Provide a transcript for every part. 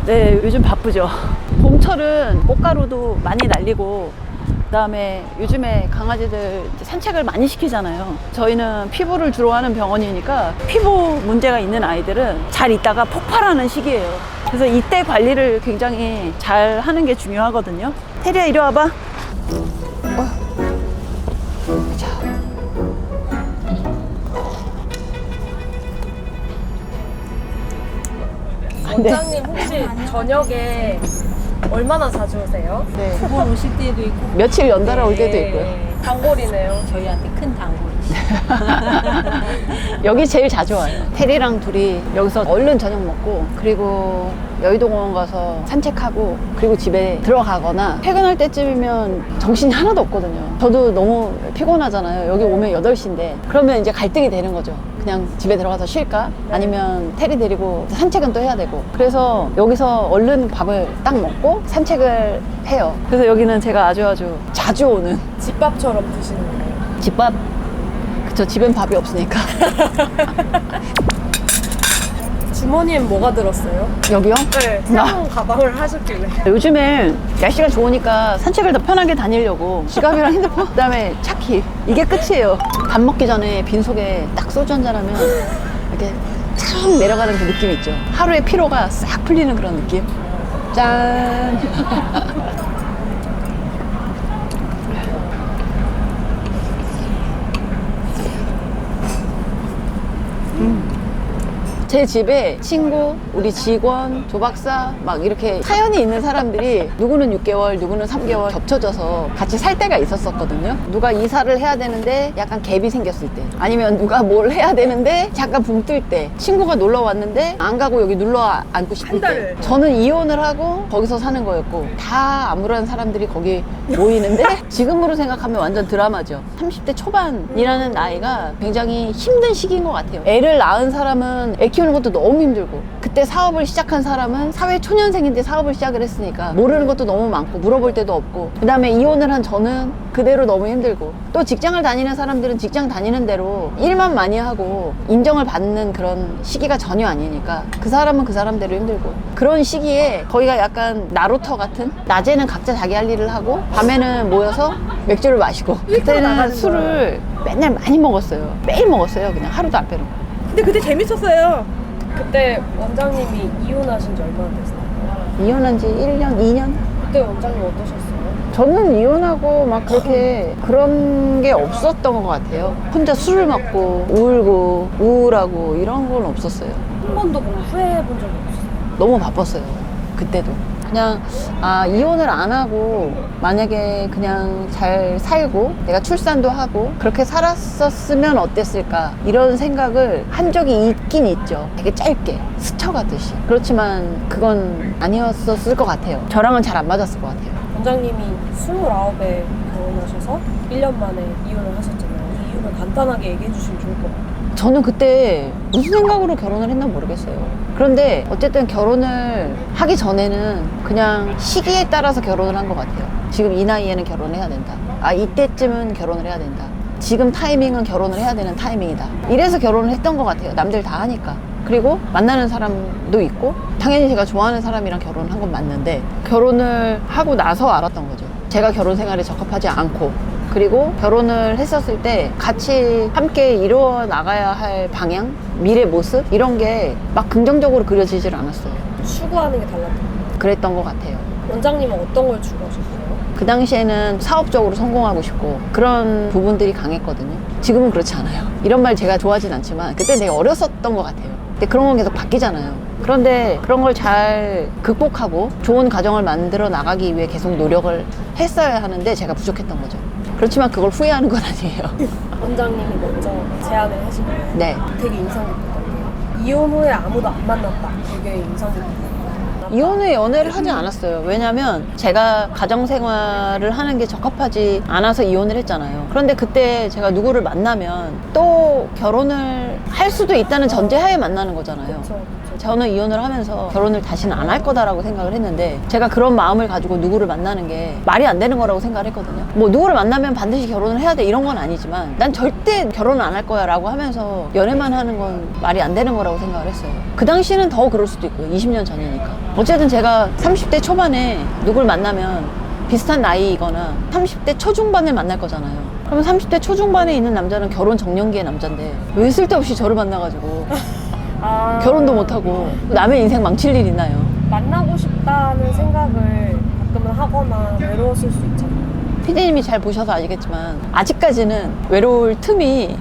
네, 요즘 바쁘죠. 봄철은 꽃가루도 많이 날리고, 그다음에 요즘에 강아지들 이제 산책을 많이 시키잖아요. 저희는 피부를 주로 하는 병원이니까 피부 문제가 있는 아이들은 잘 있다가 폭발하는 시기예요. 그래서 이때 관리를 굉장히 잘 하는 게 중요하거든요. 테리야, 이리 와봐. 자. 원장님 혹시 저녁에 얼마나 자주 오세요? 네. 두 번 오실 때도 있고 며칠 연달아 올 때도 있고요. 단골이네요. 저희한테 큰 단골이시죠. 여기 제일 자주 와요. 테리랑 둘이 여기서 얼른 저녁 먹고, 그리고 여의도공원 가서 산책하고, 그리고 집에 들어가거나, 퇴근할 때쯤이면 정신이 하나도 없거든요. 저도 너무 피곤하잖아요. 여기 오면 8시인데 그러면 이제 갈등이 되는 거죠. 그냥 집에 들어가서 쉴까? 아니면 테리 데리고 산책은 또 해야 되고. 그래서 여기서 얼른 밥을 딱 먹고 산책을 해요. 그래서 여기는 제가 아주 자주 오는 집밥처럼 드시는 거예요? 집밥. 그쵸, 집엔 밥이 없으니까. 주머니엔 뭐가 들었어요? 여기요? 네, 새로운 가방을 하셨길래. 요즘에 날씨가 좋으니까 산책을 더 편하게 다니려고 지갑이랑 핸드폰, 그다음에 차키, 이게 끝이에요. 밥 먹기 전에 빈속에 딱 소주 한잔 하면 이렇게 쫙 내려가는 그 느낌 있죠. 하루의 피로가 싹 풀리는 그런 느낌. 짠. 제 집에 친구, 우리 직원, 조박사 막 이렇게 사연이 있는 사람들이 누구는 6개월, 누구는 3개월 겹쳐져서 같이 살 때가 있었거든요. 누가 이사를 해야 되는데 약간 갭이 생겼을 때, 아니면 누가 뭘 해야 되는데 잠깐 붕 뜰 때, 친구가 놀러 왔는데 안 가고 여기 눌러 앉고 싶을 때, 저는 이혼을 하고 거기서 사는 거였고, 다 아무런 사람들이 거기 모이는데 지금으로 생각하면 완전 드라마죠. 30대 초반이라는 나이가 굉장히 힘든 시기인 것 같아요. 애를 낳은 사람은 애 키우는 것도 너무 힘들고, 그때 사업을 시작한 사람은 사회 초년생인데 사업을 시작을 했으니까 모르는 것도 너무 많고 물어볼 데도 없고, 그 다음에 이혼을 한 저는 그대로 너무 힘들고, 또 직장을 다니는 사람들은 직장 다니는 대로 일만 많이 하고 인정을 받는 그런 시기가 전혀 아니니까 그 사람은 그 사람대로 힘들고, 그런 시기에 거기가 약간 나루터 같은, 낮에는 각자 자기 할 일을 하고 밤에는 모여서 맥주를 마시고, 그때는 술을 맨날 많이 먹었어요. 매일 먹었어요. 그냥 하루도 안 빼놓고. 근데 그때 재밌었어요. 그때 원장님이 이혼하신 지 얼마나 됐어요? 이혼한 지 1년, 2년? 그때 원장님 어떠셨어요? 저는 이혼하고 막 그렇게 그런 게 없었던 것 같아요. 혼자 술을 먹고 울고 우울하고 이런 건 없었어요. 한 번도 그럼 후회해 본 적이 없어요? 너무 바빴어요. 그때도. 그냥 이혼을 안 하고 만약에 그냥 잘 살고 내가 출산도 하고 그렇게 살았었으면 어땠을까, 이런 생각을 한 적이 있긴 있죠. 되게 짧게 스쳐가듯이. 그렇지만 그건 아니었을 것 같아요. 저랑은 잘 안 맞았을 것 같아요. 원장님이 29에 결혼하셔서 1년 만에 이혼을 하셨잖아요. 이 이유를 간단하게 얘기해 주시면 좋을 것 같아요. 저는 그때 무슨 생각으로 결혼을 했나 모르겠어요. 그런데 어쨌든 결혼을 하기 전에는 그냥 시기에 따라서 결혼을 한 것 같아요. 지금 이 나이에는 결혼을 해야 된다. 이때쯤은 결혼을 해야 된다. 지금 타이밍은 결혼을 해야 되는 타이밍이다. 이래서 결혼을 했던 것 같아요. 남들 다 하니까. 그리고 만나는 사람도 있고, 당연히 제가 좋아하는 사람이랑 결혼을 한 건 맞는데, 결혼을 하고 나서 알았던 거죠. 제가 결혼 생활에 적합하지 않고, 그리고 결혼을 했었을 때 같이 함께 이루어 나가야 할 방향, 미래 모습, 이런 게 막 긍정적으로 그려지질 않았어요. 추구하는 게 달랐던 그랬던 것 같아요. 원장님은 어떤 걸 추구하셨어요? 그 당시에는 사업적으로 성공하고 싶고 그런 부분들이 강했거든요. 지금은 그렇지 않아요. 이런 말 제가 좋아하진 않지만 그때 되게 어렸었던 것 같아요. 근데 그런 건 계속 바뀌잖아요. 그런데 그런 걸 잘 극복하고 좋은 가정을 만들어 나가기 위해 계속 노력을 했어야 하는데 제가 부족했던 거죠. 그렇지만 그걸 후회하는 건 아니에요. 원장님이 먼저 제안을 하신 거예요. 네. 되게 인상 깊었던 게 이혼 후에 아무도 안 만났다. 되게 인상 깊었어요. 이혼 후에 연애를 하지 않았어요. 왜냐면 제가 가정생활을 하는 게 적합하지 않아서 이혼을 했잖아요. 그런데 그때 제가 누구를 만나면 또 결혼을 할 수도 있다는 전제하에 만나는 거잖아요. 그렇죠. 저는 이혼을 하면서 결혼을 다시는 안 할 거다라고 생각을 했는데 제가 그런 마음을 가지고 누구를 만나는 게 말이 안 되는 거라고 생각을 했거든요. 뭐 누구를 만나면 반드시 결혼을 해야 돼 이런 건 아니지만 난 절대 결혼을 안 할 거야 라고 하면서 연애만 하는 건 말이 안 되는 거라고 생각을 했어요. 그 당시에는 더 그럴 수도 있고요. 20년 전이니까. 어쨌든 제가 30대 초반에 누굴 만나면 비슷한 나이이거나 30대 초중반을 만날 거잖아요. 그러면 30대 초중반에 있는 남자는 결혼 정년기의 남자인데 왜 쓸데없이 저를 만나가지고 결혼도 못하고 남의 인생 망칠 일 있나요? 만나고 싶다는 생각을 가끔은 하거나 외로웠을 수 있잖아요. 피디님이 잘 보셔서 아시겠지만 아직까지는 외로울 틈이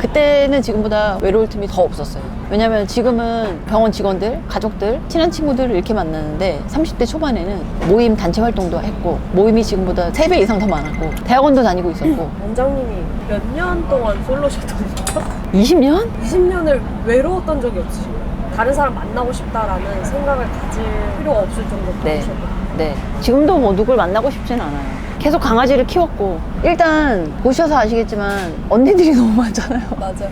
그때는 지금보다 외로울 틈이 더 없었어요. 왜냐면 지금은 병원 직원들, 가족들, 친한 친구들을 이렇게 만나는데 30대 초반에는 모임 단체 활동도 했고 모임이 지금보다 3배 이상 더 많았고 대학원도 다니고 있었고 원장님이 몇 년 동안 솔로셨던 거죠? 20년? 20년을 외로웠던 적이 없으신 거예요? 다른 사람 만나고 싶다라는 생각을 가질 필요가 없을 정도로 네. 바쁘셨거든요. 네. 지금도 뭐 누굴 만나고 싶진 않아요. 계속 강아지를 키웠고 일단 보셔서 아시겠지만 언니들이 너무 많잖아요. 맞아.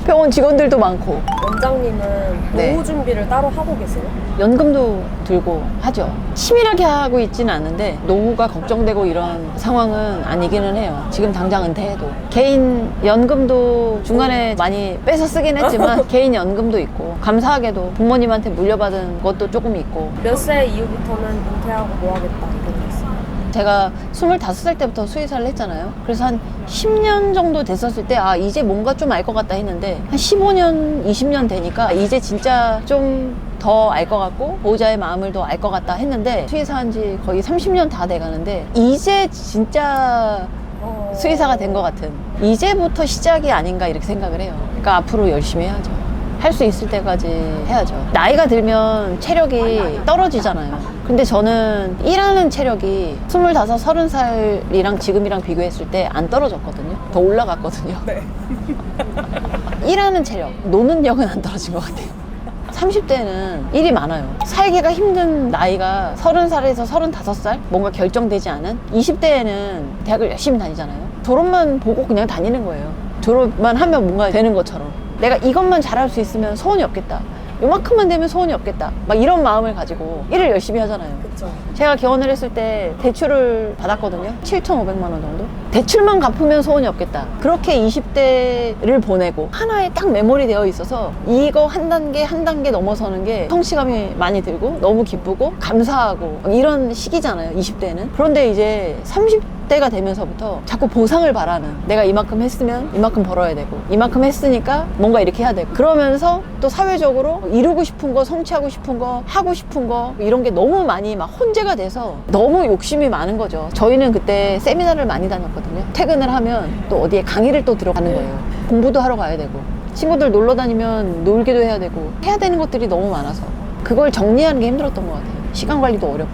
병원 직원들도 많고 원장님은 네. 노후 준비를 따로 하고 계세요? 연금도 들고 하죠. 치밀하게 하고 있지는 않은데 노후가 걱정되고 이런 상황은 아니기는 해요. 지금 당장 은퇴해도 개인 연금도 중간에 많이 빼서 쓰긴 했지만 개인 연금도 있고 감사하게도 부모님한테 물려받은 것도 조금 있고 몇 세 이후부터는 은퇴하고 뭐 하겠다 이런 거 있어요? 제가 25살 때부터 수의사를 했잖아요. 그래서 한 10년 정도 됐었을 때 아 이제 뭔가 좀 알 것 같다 했는데 한 15년, 20년 되니까 이제 진짜 좀 더 알 것 같고 보호자의 마음을 더 알 것 같다 했는데 수의사 한 지 거의 30년 다 돼가는데 이제 진짜 수의사가 된 것 같은 이제부터 시작이 아닌가 이렇게 생각을 해요. 그러니까 앞으로 열심히 해야죠. 할 수 있을 때까지 해야죠. 나이가 들면 체력이 떨어지잖아요. 근데 저는 일하는 체력이 25, 30살이랑 지금이랑 비교했을 때 안 떨어졌거든요. 더 올라갔거든요. 네. 일하는 체력, 노는 력은 안 떨어진 것 같아요. 30대는 일이 많아요. 살기가 힘든 나이가 30살에서 35살? 뭔가 결정되지 않은? 20대에는 대학을 열심히 다니잖아요. 졸업만 보고 그냥 다니는 거예요. 졸업만 하면 뭔가 되는 것처럼. 내가 이것만 잘할 수 있으면 소원이 없겠다. 요만큼만 되면 소원이 없겠다. 막 이런 마음을 가지고 일을 열심히 하잖아요. 그쵸. 제가 개원을 했을 때 대출을 받았거든요. 7,500만 원 정도. 대출만 갚으면 소원이 없겠다. 그렇게 20대를 보내고 하나에 딱 메모리 되어 있어서 이거 한 단계 넘어서는 게 성취감이 많이 들고 너무 기쁘고 감사하고 이런 시기잖아요. 20대는. 그런데 이제 30대가 되면서부터 자꾸 보상을 바라는 내가 이만큼 했으면 이만큼 벌어야 되고 이만큼 했으니까 뭔가 이렇게 해야 되고 그러면서 또 사회적으로 이루고 싶은 거 성취하고 싶은 거 하고 싶은 거 이런 게 너무 많이 막 혼재가 돼서 너무 욕심이 많은 거죠. 저희는 그때 세미나를 많이 다녔거든요. 퇴근을 하면 또 어디에 강의를 또 들어가는 거예요. 공부도 하러 가야 되고 친구들 놀러 다니면 놀기도 해야 되고 해야 되는 것들이 너무 많아서 그걸 정리하는 게 힘들었던 것 같아요. 시간 관리도 어렵고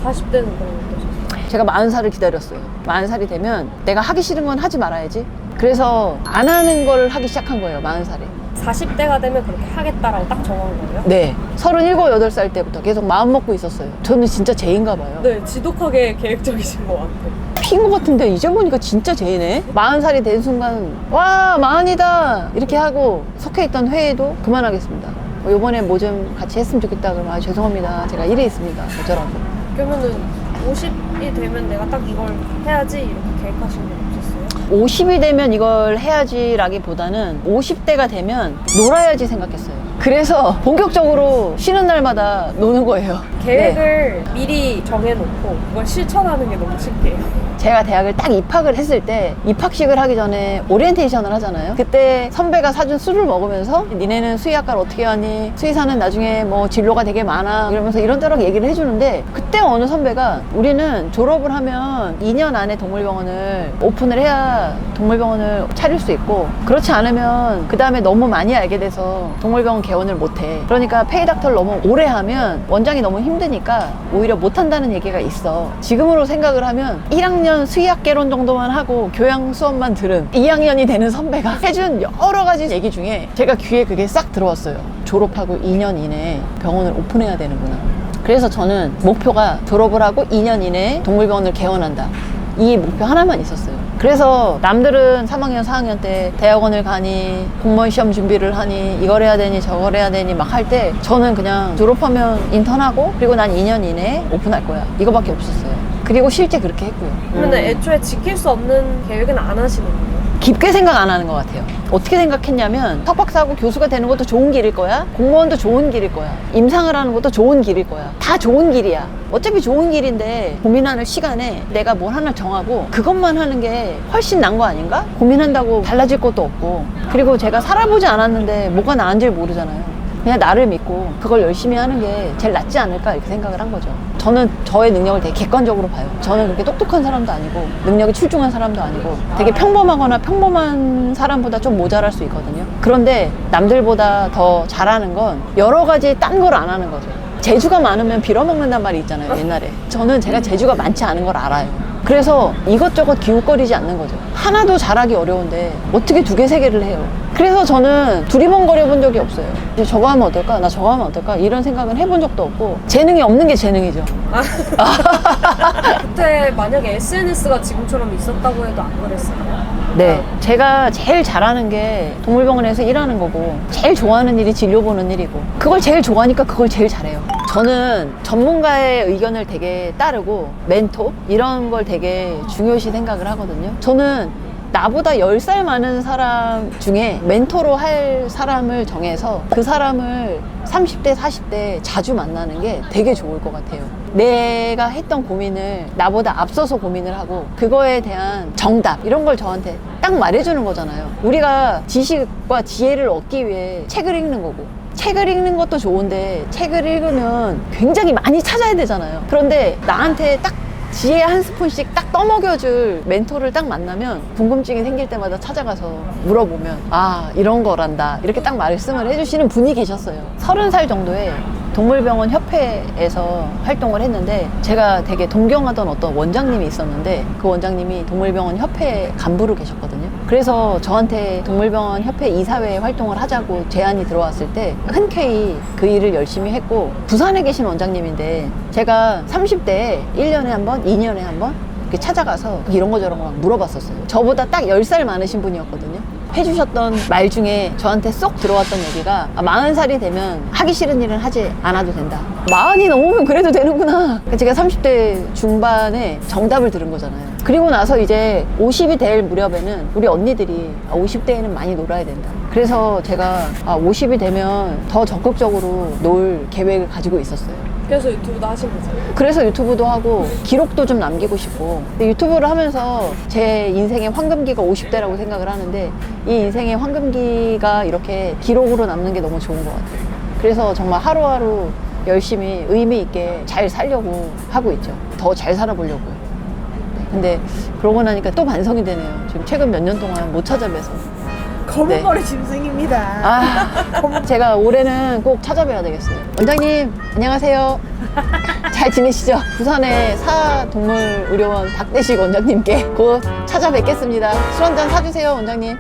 40대는 그런 거 어떠셨어요? 제가 40살을 기다렸어요. 40살이 되면 내가 하기 싫은 건 하지 말아야지. 그래서 안 하는 걸 하기 시작한 거예요. 40살에. 40대가 되면 그렇게 하겠다라고 딱 정한 거예요? 네. 37, 8살 때부터 계속 마음 먹고 있었어요. 저는 진짜 제인가 봐요. 네, 지독하게 계획적이신 것 같아요. 피인 것 같은데 이제 보니까 진짜 제이네. 40살이 된 순간 와 40이다 이렇게 하고 속해있던 회의도 그만하겠습니다. 요번에 뭐 좀 같이 했으면 좋겠다 그러면 아, 죄송합니다. 제가 일에 있습니다. 어쩌라고. 그러면은 50이 되면 내가 딱 이걸 해야지 이렇게 계획하신 건 없었어요? 50이 되면 이걸 해야지라기보다는 50대가 되면 놀아야지 생각했어요. 그래서 본격적으로 쉬는 날마다 노는 거예요. 계획을 미리 정해놓고 그걸 실천하는 게 너무 신기해요. 제가 대학을 딱 입학을 했을 때 입학식을 하기 전에 오리엔테이션을 하잖아요. 그때 선배가 사준 술을 먹으면서 니네는 수의학과를 어떻게 하니? 수의사는 나중에 뭐 진로가 되게 많아 이러면서 이런저런 얘기를 해주는데 그때 어느 선배가 우리는 졸업을 하면 2년 안에 동물병원을 오픈을 해야 동물병원을 차릴 수 있고 그렇지 않으면 그 다음에 너무 많이 알게 돼서 동물병원 개원을 못해. 그러니까 페이닥터를 너무 오래 하면 원장이 너무 힘드니까 오히려 못한다는 얘기가 있어. 지금으로 생각을 하면 1학년 수의학개론 정도만 하고 교양 수업만 들은 2학년이 되는 선배가 해준 여러 가지 얘기 중에 제가 귀에 그게 싹 들어왔어요. 졸업하고 2년 이내에 병원을 오픈해야 되는구나. 그래서 저는 목표가 졸업을 하고 2년 이내에 동물병원을 개원한다. 이 목표 하나만 있었어요. 그래서 남들은 3학년, 4학년 때 대학원을 가니 공무원 시험 준비를 하니 이걸 해야 되니 저걸 해야 되니 막 할 때 저는 그냥 졸업하면 인턴하고 그리고 난 2년 이내에 오픈할 거야. 이거밖에 없었어요. 그리고 실제 그렇게 했고요. 근데 애초에 지킬 수 없는 계획은 안 하시는 거예요? 깊게 생각 안 하는 것 같아요. 어떻게 생각했냐면 석박사하고 교수가 되는 것도 좋은 길일 거야. 공무원도 좋은 길일 거야. 임상을 하는 것도 좋은 길일 거야. 다 좋은 길이야. 어차피 좋은 길인데 고민하는 시간에 내가 뭘 하나 정하고 그것만 하는 게 훨씬 나은 거 아닌가? 고민한다고 달라질 것도 없고 그리고 제가 살아보지 않았는데 뭐가 나은지 모르잖아요. 그냥 나를 믿고 그걸 열심히 하는 게 제일 낫지 않을까 이렇게 생각을 한 거죠. 저는 저의 능력을 되게 객관적으로 봐요. 저는 그렇게 똑똑한 사람도 아니고 능력이 출중한 사람도 아니고 되게 평범하거나 평범한 사람보다 좀 모자랄 수 있거든요. 그런데 남들보다 더 잘하는 건 여러 가지 딴 걸 안 하는 거죠. 재주가 많으면 빌어먹는단 말이 있잖아요, 옛날에. 저는 제가 재주가 많지 않은 걸 알아요. 그래서 이것저것 기웃거리지 않는 거죠. 하나도 잘하기 어려운데 어떻게 두 개, 세 개를 해요. 그래서 저는 두리번거려 본 적이 없어요. 이제 저거 하면 어떨까? 나 저거 하면 어떨까? 이런 생각은 해본 적도 없고 재능이 없는 게 재능이죠. 그때 만약에 SNS가 지금처럼 있었다고 해도 안 그랬어요? 네. 제가 제일 잘하는 게 동물병원에서 일하는 거고 제일 좋아하는 일이 진료 보는 일이고 그걸 제일 좋아하니까 그걸 제일 잘해요. 저는 전문가의 의견을 되게 따르고 멘토 이런 걸 되게 중요시 생각을 하거든요. 저는 나보다 10살 많은 사람 중에 멘토로 할 사람을 정해서 그 사람을 30대, 40대 자주 만나는 게 되게 좋을 것 같아요. 내가 했던 고민을 나보다 앞서서 고민을 하고 그거에 대한 정답 이런 걸 저한테 딱 말해주는 거잖아요. 우리가 지식과 지혜를 얻기 위해 책을 읽는 거고 책을 읽는 것도 좋은데 책을 읽으면 굉장히 많이 찾아야 되잖아요. 그런데 나한테 딱 지혜 한 스푼씩 딱 떠먹여줄 멘토를 딱 만나면 궁금증이 생길 때마다 찾아가서 물어보면 아 이런 거란다 이렇게 딱 말씀을 해주시는 분이 계셨어요. 30살 정도에 동물병원 협회에서 활동을 했는데 제가 되게 동경하던 어떤 원장님이 있었는데 그 원장님이 동물병원 협회 간부로 계셨거든요. 그래서 저한테 동물병원 협회 이사회 활동을 하자고 제안이 들어왔을 때 흔쾌히 그 일을 열심히 했고 부산에 계신 원장님인데 제가 30대에 1년에 한 번, 2년에 한 번 이렇게 찾아가서 이런 거 저런 거 막 물어봤었어요. 저보다 딱 10살 많으신 분이었거든요. 해주셨던 말 중에 저한테 쏙 들어왔던 얘기가 40살이 되면 하기 싫은 일은 하지 않아도 된다. 40이 넘으면 그래도 되는구나. 제가 30대 중반에 정답을 들은 거잖아요. 그리고 나서 이제 50이 될 무렵에는 우리 언니들이 50대에는 많이 놀아야 된다. 그래서 제가 50이 되면 더 적극적으로 놀 계획을 가지고 있었어요. 그래서 유튜브도 하신 거죠? 그래서 유튜브도 하고 기록도 좀 남기고 싶고 근데 유튜브를 하면서 제 인생의 황금기가 50대라고 생각을 하는데 이 인생의 황금기가 이렇게 기록으로 남는 게 너무 좋은 것 같아요. 그래서 정말 하루하루 열심히 의미 있게 잘 살려고 하고 있죠. 더 잘 살아보려고요. 근데 그러고 나니까 또 반성이 되네요. 지금 최근 몇 년 동안 못 찾아뵈서. 검은 머리 짐승입니다. 제가 올해는 꼭 찾아뵈야 되겠어요. 원장님 안녕하세요. 잘 지내시죠? 부산의 사동물의료원 박대식 원장님께 곧 찾아뵙겠습니다. 술 한잔 사주세요 원장님.